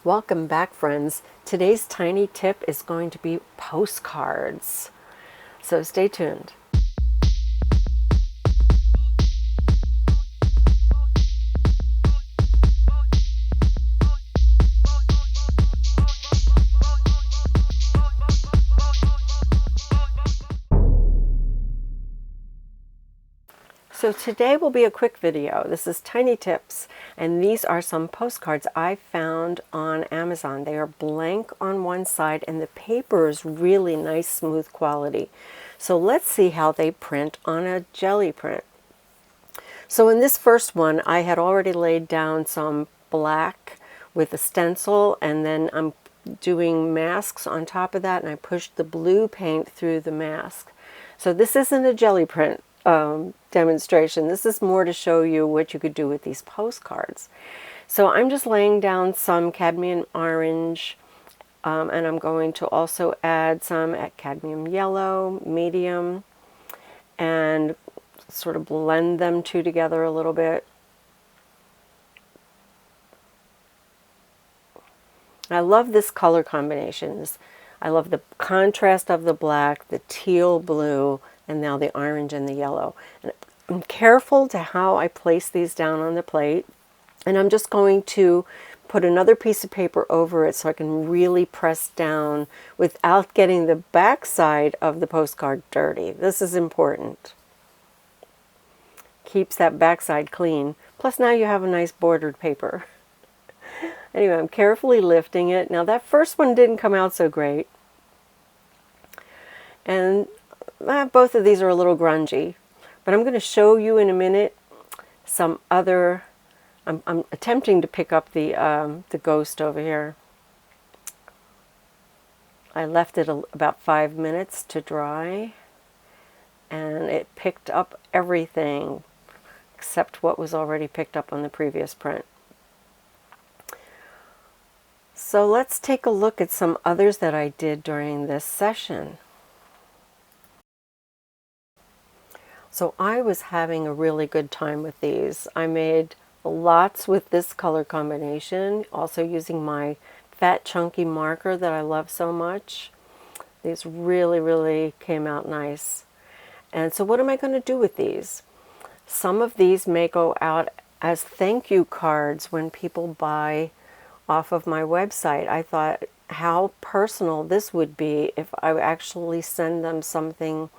Welcome back, friends. Today's tiny tip is going to be postcards. So stay tuned. So today will be a quick video. This is tiny tips, and these are some postcards I found on Amazon. They are blank on one side and the paper is really nice, smooth quality. So let's see how they print on a Gelli print. So in this first one, I had already laid down some black with a stencil, and then I'm doing masks on top of that, and I pushed the blue paint through the mask. So this isn't a Gelli print demonstration. This is more to show you what you could do with these postcards. So I'm just laying down some cadmium orange, and I'm going to also add some at cadmium yellow, medium, and sort of blend them two together a little bit. I love this color combinations. I love the contrast of the black, the teal blue, and now the orange and the yellow. And I'm careful to how I place these down on the plate. And I'm just going to put another piece of paper over it so I can really press down without getting the back side of the postcard dirty. This is important. Keeps that backside clean. Plus now you have a nice bordered paper. Anyway, I'm carefully lifting it. Now that first one didn't come out so great. And both of these are a little grungy. But I'm going to show you in a minute some other. I'm attempting to pick up the ghost over here. I left it about 5 minutes to dry. And it picked up everything except what was already picked up on the previous print. So let's take a look at some others that I did during this session. So I was having a really good time with these. I made lots with this color combination, also using my fat chunky marker that I love so much. These really came out nice. And so what am I going to do with these? Some of these may go out as thank you cards when people buy off of my website. I thought how personal this would be if I actually send them something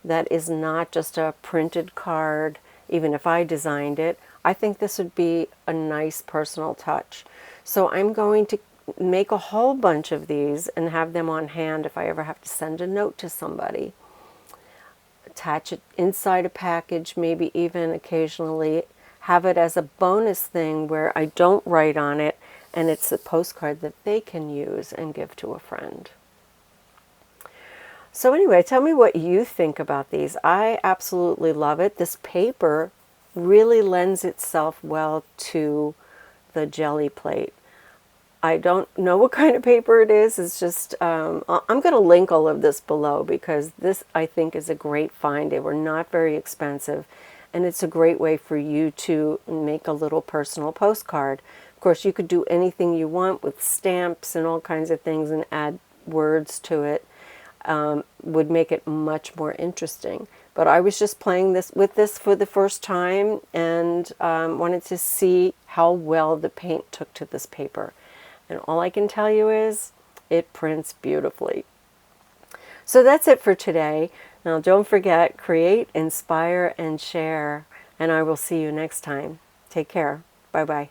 that is not just a printed card, even if I designed it. I think this would be a nice personal touch. So I'm going to make a whole bunch of these and have them on hand if I ever have to send a note to somebody. Attach it inside a package, maybe even occasionally have it as a bonus thing where I don't write on it and it's a postcard that they can use and give to a friend. So anyway, tell me what you think about these. I absolutely love it. This paper really lends itself well to the Gelli plate. I don't know what kind of paper it is. It's just, I'm going to link all of this below because this I think is a great find. They were not very expensive and it's a great way for you to make a little personal postcard. Of course, you could do anything you want with stamps and all kinds of things and add words to it. Would make it much more interesting. But I was just playing with this for the first time and wanted to see how well the paint took to this paper. And all I can tell you is it prints beautifully. So that's it for today. Now don't forget, create, inspire, and share. And I will see you next time. Take care. Bye-bye.